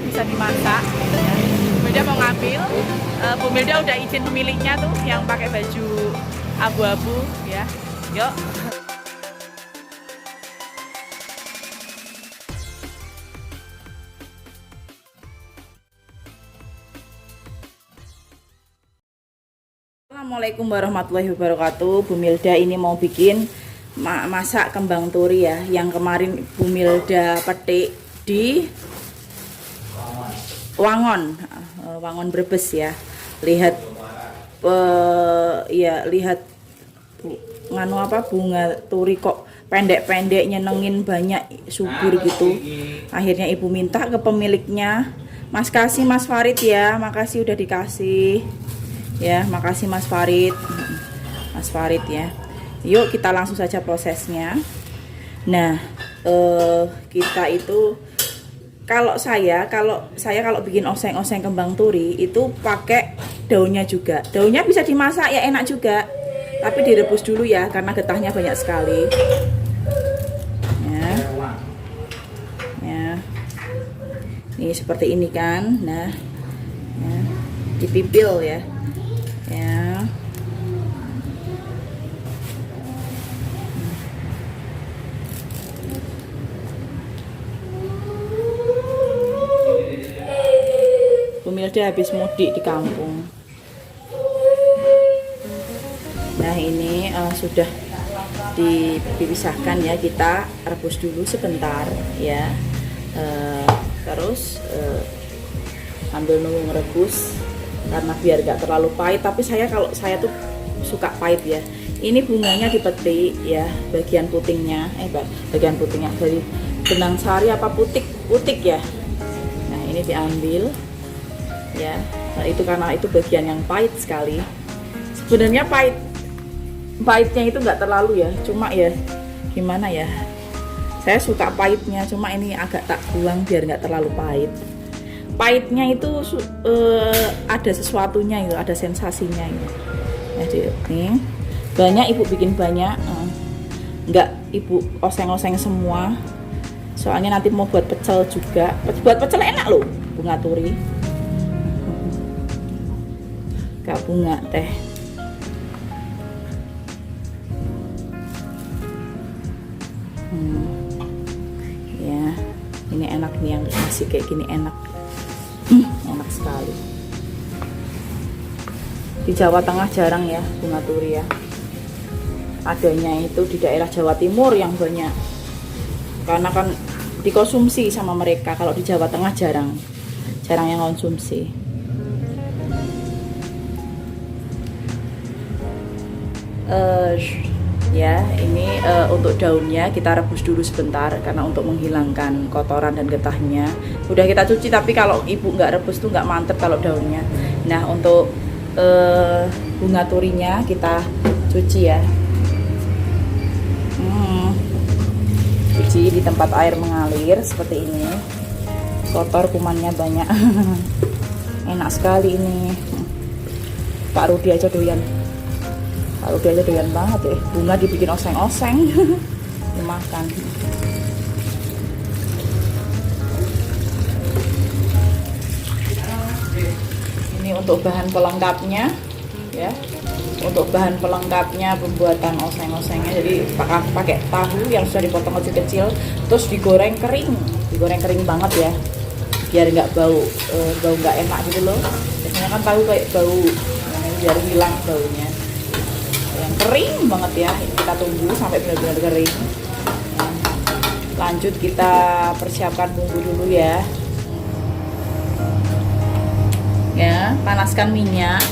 bisa dimasak ya. Bu Milda mau ngambil, Bu Milda udah izin pemiliknya tuh yang pakai baju abu-abu ya. Yuk. Assalamualaikum warahmatullahi wabarakatuh. Bu Milda ini mau bikin masak kembang turi ya, yang kemarin Bu Milda petik di Wangon, Wangon Brebes ya. Lihat ya lihat nganu apa, bunga turi kok pendek-pendek, nyenengin, banyak, subur gitu. Akhirnya ibu minta ke pemiliknya, Mas kasih Mas Farid ya, makasih udah dikasih ya, makasih Mas Farid, Mas Farid ya. Yuk kita langsung saja prosesnya. Nah, kita itu kalau saya bikin oseng-oseng kembang turi itu pakai daunnya juga. Daunnya bisa dimasak ya, enak juga. Tapi direbus dulu ya, karena getahnya banyak sekali. Ya. Ya. Ini seperti ini kan. Nah, ya. Dipipil ya. Ya. Bu Milda habis mudik di kampung. Nah ini sudah dipisahkan ya, kita rebus dulu sebentar ya. Terus ambil nunggu ngerebus karena biar gak terlalu pahit. Tapi kalau saya tuh suka pahit ya. Ini bunganya dipetik ya, bagian putingnya, bagian putingnya dari benang sari apa putik ya. Nah ini diambil ya. Nah, itu karena itu bagian yang pahit sekali. Sebenarnya pahitnya itu nggak terlalu ya, cuma ya gimana ya, saya suka pahitnya, cuma ini agak tak buang biar nggak terlalu pahit. Pahitnya itu ada sesuatunya itu, ada sensasinya itu. Jadi nih banyak ibu bikin banyak, nggak ibu oseng-oseng semua, soalnya nanti mau buat pecel juga. Buat pecel enak loh, bunga turi, gak bunga teh. Ya ini enak nih, yang masih kayak gini enak. Enak sekali. Di Jawa Tengah jarang ya bunga turi ya, adanya itu di daerah Jawa Timur yang banyak, karena kan dikonsumsi sama mereka. Kalau di Jawa Tengah jarang yang konsumsi. Ya ini untuk daunnya kita rebus dulu sebentar karena untuk menghilangkan kotoran dan getahnya. Udah kita cuci, tapi kalau ibu nggak rebus tuh nggak mantep kalau daunnya. Nah untuk bunga turinya kita cuci ya, cuci di tempat air mengalir seperti ini. Kotor, kumannya banyak. Enak sekali ini. Pak Rudi aja doyan. Udah doyan banget ya, bunga dibikin oseng-oseng. Dimakan. Ini untuk bahan pelengkapnya ya, untuk bahan pelengkapnya pembuatan oseng-osengnya. Jadi pakai tahu yang sudah dipotong kecil-kecil, terus digoreng kering banget ya, biar nggak bau nggak enak gitu loh. Biasanya kan tahu kayak bau, biar hilang baunya. Yang kering banget ya, ini kita tunggu sampai benar-benar kering. Nah, lanjut kita persiapkan bumbu dulu ya. Ya, panaskan minyak.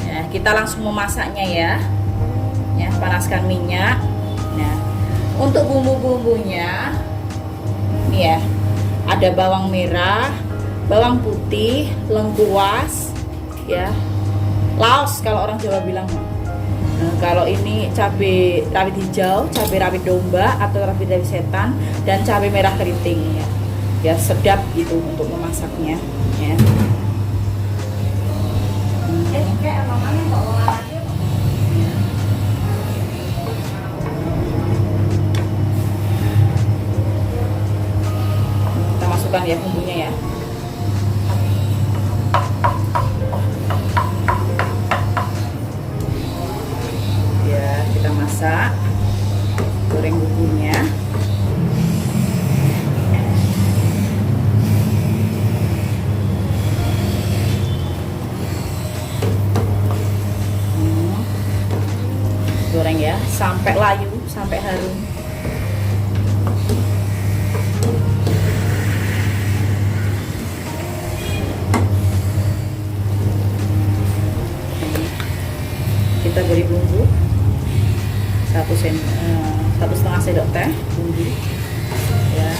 Ya, kita langsung memasaknya ya. Ya, panaskan minyak. Nah, untuk bumbu-bumbunya ini ya, ada bawang merah, bawang putih, lengkuas, ya. Laos kalau orang Jawa bilang. Nah, kalau ini cabai rawit hijau, cabai rawit domba atau rawit setan, dan cabai merah keriting ya. Ya sedap gitu untuk memasaknya ya. Kita masukkan ya bumbunya ya. Ya, kita masak, goreng bumbunya. Goreng ya sampai layu, sampai harum. Kita beri bumbu 1,5 sendok teh bumbu ya.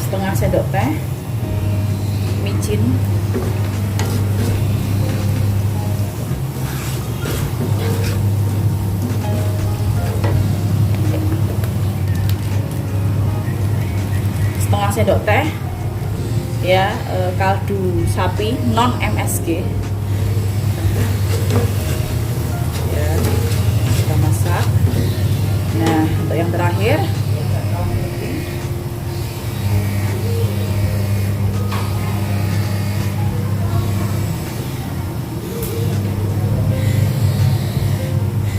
Setengah sendok teh micin. Setengah sendok teh ya kaldu sapi non MSG ya, kita masak. Nah, untuk yang terakhir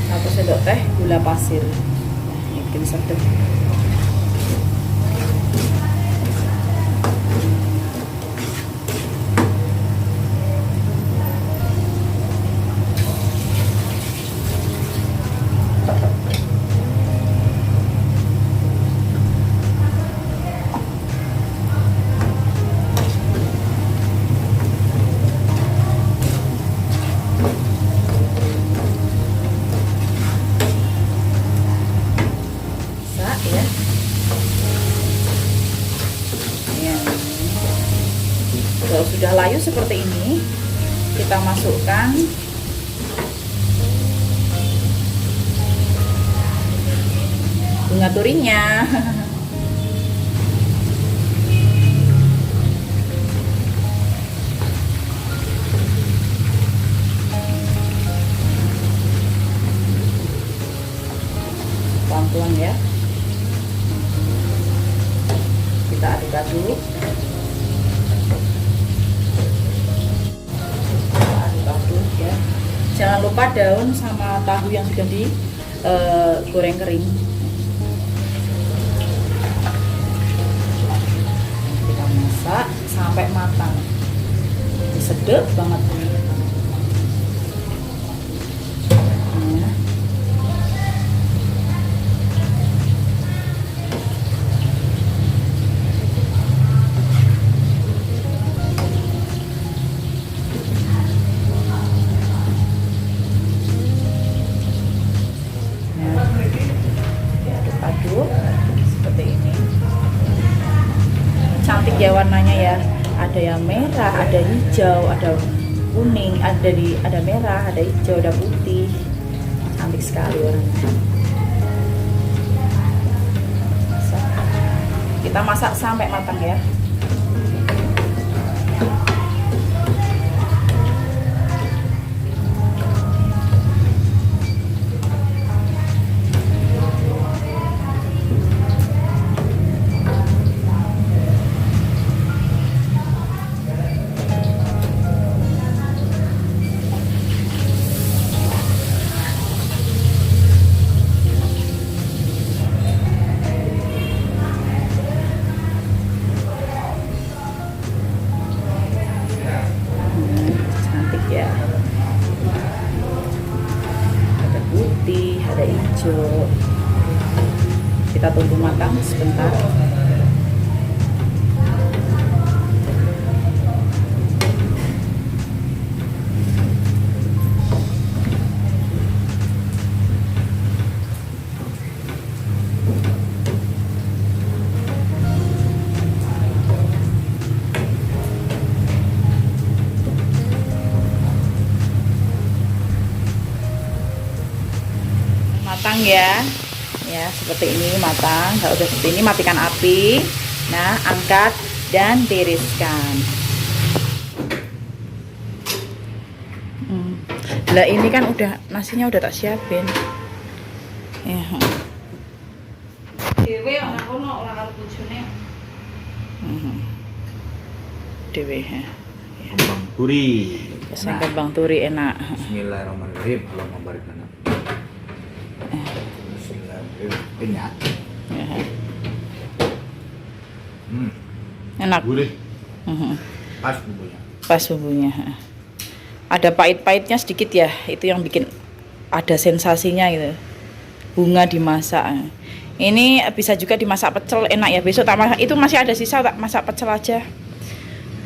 satu sendok teh gula pasir. Nah, ini bikin sedap. Kalau sudah layu seperti ini, kita masukkan bunga turinya. Pelan-pelan ya. Kita aduk-aduk. Ya. Jangan lupa daun sama tahu yang sudah digoreng kering. Kita masak sampai matang. Ini sedap banget. Nah. Seperti ini, cantik ya warnanya ya. Ada yang merah, ada hijau, ada kuning, ada merah, ada hijau, ada putih. Cantik sekali warnanya. Kita masak sampai matang ya. Ya, ada putih, ada hijau. Kita tunggu matang sebentar. Matang ya, seperti ini matang. Kalau udah seperti ini matikan api. Nah, angkat dan tiriskan. Lah ini kan udah nasinya udah tak siapin. Ya. Dewe ora kono ora karo bojone. Dewe ya. Kembang turi. Sing kembang turi enak. Bismillahirrahmanirrahim. Allahumma barik lana. Bismillahirrahmanirrahim. Enak. Ya. Enak. Gurih. Pas bumbunya. Pas bumbunya. Ada pahit-pahitnya sedikit ya, itu yang bikin ada sensasinya gitu. Bunga dimasak. Ini bisa juga dimasak pecel, enak ya. Besok tak masak, itu masih ada sisa, tak masak pecel aja.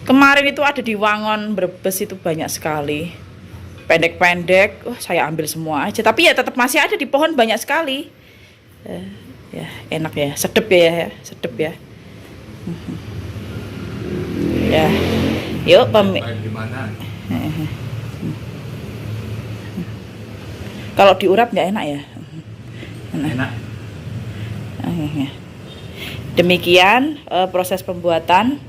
Kemarin itu ada di Wangon Brebes itu banyak sekali. Pendek-pendek, saya ambil semua aja. Tapi ya tetap masih ada di pohon banyak sekali. Ya, enak ya, sedep ya, sedep ya. Ya, yuk Gimana? Kalau diurap nggak enak ya? Enak. Demikian proses pembuatan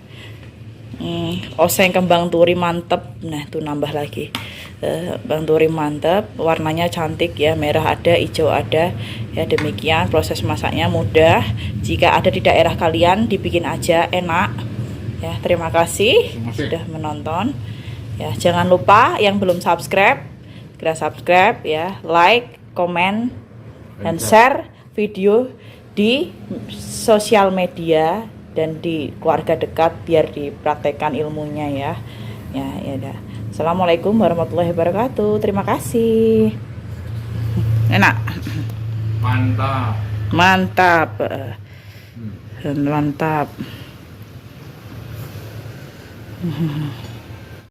oseng kembang turi mantep. Nah, tuh nambah lagi. Kembang turi mantep, warnanya cantik ya, merah ada, hijau ada. Ya, demikian proses masaknya mudah. Jika ada di daerah kalian dibikin aja, enak. Ya, terima kasih sudah menonton. Ya, jangan lupa yang belum subscribe segera subscribe ya, like, komen, dan share video di sosial media dan di keluarga dekat biar dipraktekkan ilmunya ya. Ya udah. Assalamualaikum warahmatullahi wabarakatuh. Terima kasih. Enak. Mantap. Mantap. Mantap.